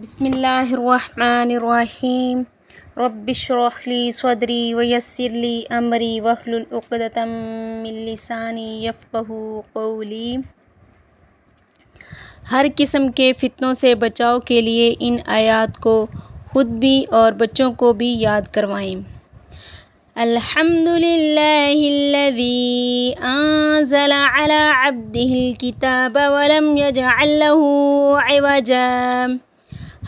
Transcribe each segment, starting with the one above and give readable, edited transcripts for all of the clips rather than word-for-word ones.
بسم اللہ الرحمن الرحیم رب اشرح لی صدری ویسر لی امری واحلل عقدۃ من لسانی یفقہوا قولی۔ ہر قسم کے فتنوں سے بچاؤ کے لیے ان آیات کو خود بھی اور بچوں کو بھی یاد کروائیں۔ الحمد للہ الذی انزل علی عبدہ الکتاب ولم یجعل لہ عوجا۔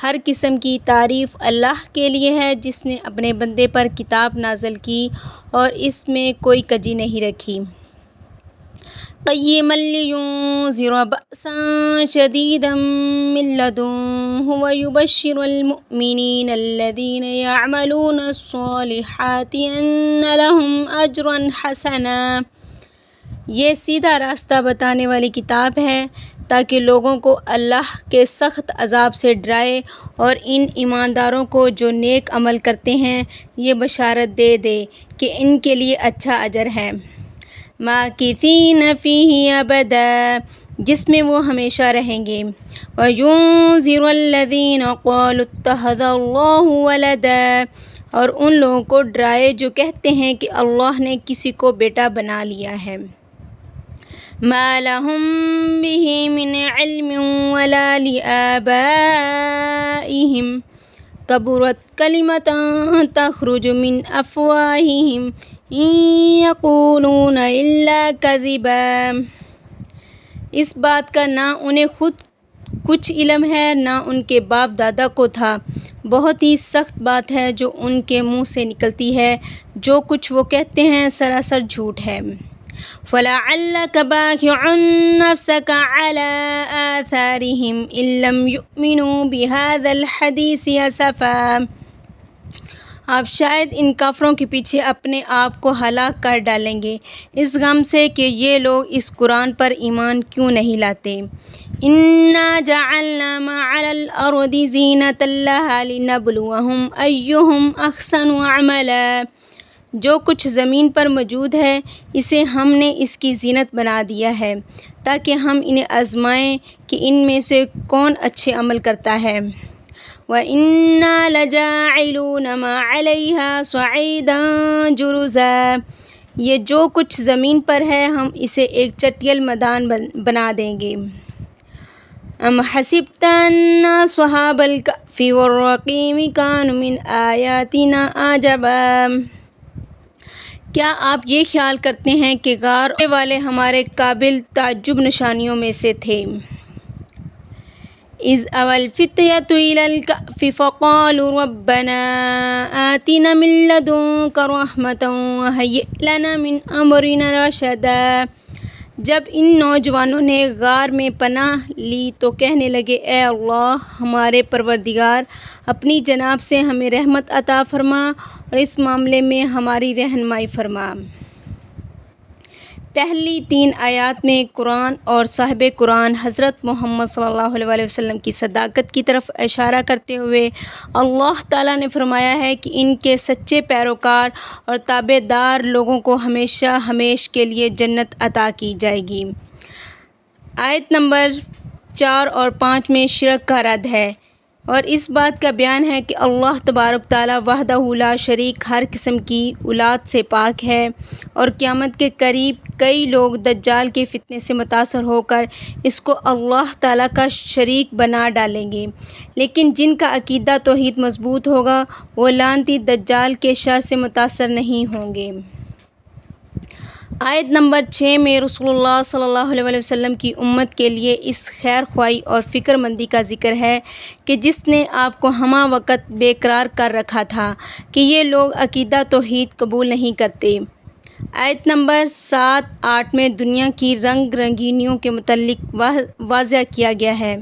ہر قسم کی تعریف اللہ کے لیے ہے جس نے اپنے بندے پر کتاب نازل کی اور اس میں کوئی کجی نہیں رکھی۔ قیما لینذر بأسا شدیدا من لدنہ ویبشر المؤمنین الذین یعملون الصالحات ان لہم اجرا حسنا۔ یہ سیدھا راستہ بتانے والی کتاب ہے تاکہ لوگوں کو اللہ کے سخت عذاب سے ڈرائے اور ان ایمانداروں کو جو نیک عمل کرتے ہیں یہ بشارت دے دے کہ ان کے لیے اچھا اجر ہے۔ ماکثین فیہ ابدا، جس میں وہ ہمیشہ رہیں گے۔ وینذر الذین قالوا اتخذ اللہ ولدا، اور ان لوگوں کو ڈرائے جو کہتے ہیں کہ اللہ نے کسی کو بیٹا بنا لیا ہے۔ ما لہم بہ من علم ولا لآبائہم کبرت کلمۃ تخرج من افواہہم ان یقولون الا کذبا۔ اس بات کا نہ انہیں خود کچھ علم ہے نہ ان کے باپ دادا کو تھا، بہت ہی سخت بات ہے جو ان کے منہ سے نکلتی ہے، جو کچھ وہ کہتے ہیں سراسر جھوٹ ہے۔ فَلَعَلَّكَ بَاخِعٌ نَفْسَكَ عَلَىٰ آثَارِهِمْ إِن لَّمْ يُؤْمِنُوا بِهَٰذَا الْحَدِيثِ أَسَفًا۔ آپ شاید ان کافروں کے پیچھے اپنے آپ کو ہلاک کر ڈالیں گے اس غم سے کہ یہ لوگ اس قرآن پر ایمان کیوں نہیں لاتے۔ اِنَّا جَعَلْنَا مَا عَلَى الْأَرْضِ زِینَةً لَهَا لِنَبْلُوَهُمْ أَيُّهُمْ أَحْسَنُ عَمَلًا۔ جو کچھ زمین پر موجود ہے اسے ہم نے اس کی زینت بنا دیا ہے تاکہ ہم انہیں آزمائیں کہ ان میں سے کون اچھے عمل کرتا ہے۔ وَإِنَّا لَجَاعِلُونَ مَا عَلَيْهَا صَعِيدًا جُرُزًا۔ یہ جو کچھ زمین پر ہے ہم اسے ایک چٹیل میدان بنا دیں گے۔ ام حسبت ان اصحاب الکہف والرقیم كانوا من آیاتنا عجبا۔ کیا آپ یہ خیال کرتے ہیں کہ غار والے ہمارے قابل تعجب نشانیوں میں سے تھے؟ اذ اوی الفتیۃ الی الکہف فقالوا ربنا آتنا من لدنک رحمۃ وہیئ لنا من امرنا رشدا۔ جب ان نوجوانوں نے غار میں پناہ لی تو کہنے لگے اے اللہ ہمارے پروردگار اپنی جانب سے ہمیں رحمت عطا فرما اور اس معاملے میں ہماری رہنمائی فرما۔ پہلی 3 آیات میں قرآن اور صاحب قرآن حضرت محمد صلی اللہ علیہ وسلم کی صداقت کی طرف اشارہ کرتے ہوئے اللہ تعالیٰ نے فرمایا ہے کہ ان کے سچے پیروکار اور تابع دار لوگوں کو ہمیشہ ہمیش کے لیے جنت عطا کی جائے گی۔ آیت نمبر 4 اور 5 میں شرک کا رد ہے اور اس بات کا بیان ہے کہ اللہ تبارک تعالیٰ وحدہ لا شریک ہر قسم کی اولاد سے پاک ہے اور قیامت کے قریب کئی لوگ دجال کے فتنے سے متاثر ہو کر اس کو اللہ تعالیٰ کا شریک بنا ڈالیں گے، لیکن جن کا عقیدہ توحید مضبوط ہوگا وہ لعنتی دجال کے شر سے متاثر نہیں ہوں گے۔ آیت نمبر 6 میں رسول اللہ صلی اللہ علیہ وسلم کی امت کے لیے اس خیر خواہی اور فکر مندی کا ذکر ہے کہ جس نے آپ کو ہمہ وقت بے قرار کر رکھا تھا کہ یہ لوگ عقیدہ توحید قبول نہیں کرتے۔ آیت نمبر 7-8 میں دنیا کی رنگ رنگینیوں کے متعلق واضح کیا گیا ہے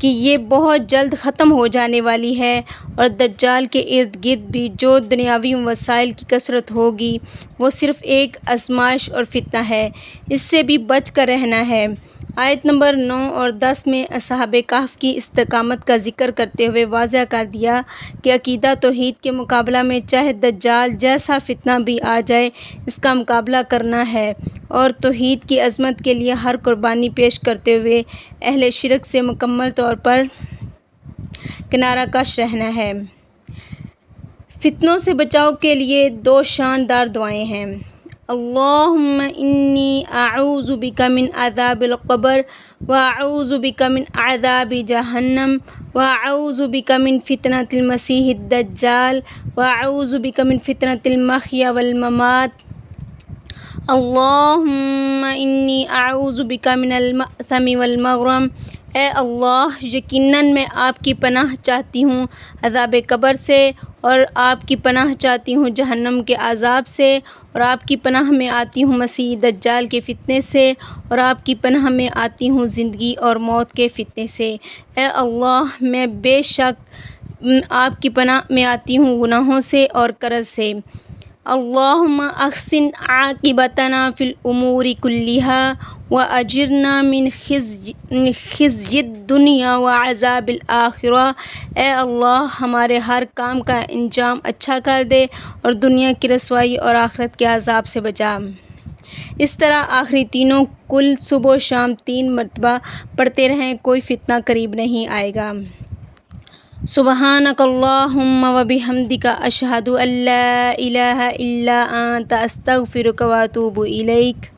کہ یہ بہت جلد ختم ہو جانے والی ہے اور دجال کے ارد گرد بھی جو دنیاوی وسائل کی کثرت ہوگی وہ صرف ایک آزمائش اور فتنہ ہے، اس سے بھی بچ کر رہنا ہے۔ آیت نمبر 9 اور 10 میں اصحاب کہف کی استقامت کا ذکر کرتے ہوئے واضح کر دیا کہ عقیدہ توحید کے مقابلہ میں چاہے دجال جیسا فتنہ بھی آ جائے اس کا مقابلہ کرنا ہے اور توحید کی عظمت کے لیے ہر قربانی پیش کرتے ہوئے اہل شرک سے مکمل طور پر کنارہ کش رہنا ہے۔ فتنوں سے بچاؤ کے لیے 2 شاندار دعائیں ہیں۔ اللہم انی اعوذ بک من عذاب القبر واعوذ بک من عذاب جہنم واعوذ بک من فتنۃ المسیح الدجال واعوذ بک من فتنۃ المحیا والممات۔ اللہم انی اعوذ بک من المأثم والمغرم۔ اے اللہ، یقیناً میں آپ کی پناہ چاہتی ہوں عذاب قبر سے، اور آپ کی پناہ چاہتی ہوں جہنم کے عذاب سے، اور آپ کی پناہ میں آتی ہوں مسیح دجال کے فتنے سے، اور آپ کی پناہ میں آتی ہوں زندگی اور موت کے فتنے سے۔ اے اللہ، میں بے شک آپ کی پناہ میں آتی ہوں گناہوں سے اور قرض سے۔ اللہم احسن عاقبتنا فی الامور کلہا واجرنا من خزی الدنیا وعذاب الآخرہ۔ اے اللہ، ہمارے ہر کام کا انجام اچھا کر دے اور دنیا کی رسوائی اور آخرت کے عذاب سے بچا۔ اس طرح آخری تینوں کل صبح و شام 3 مرتبہ پڑھتے رہیں، کوئی فتنہ قریب نہیں آئے گا۔ سبحانک اللہم وبحمدک اشہد ان لا الہ الا انت استغفرک واتوب الیک۔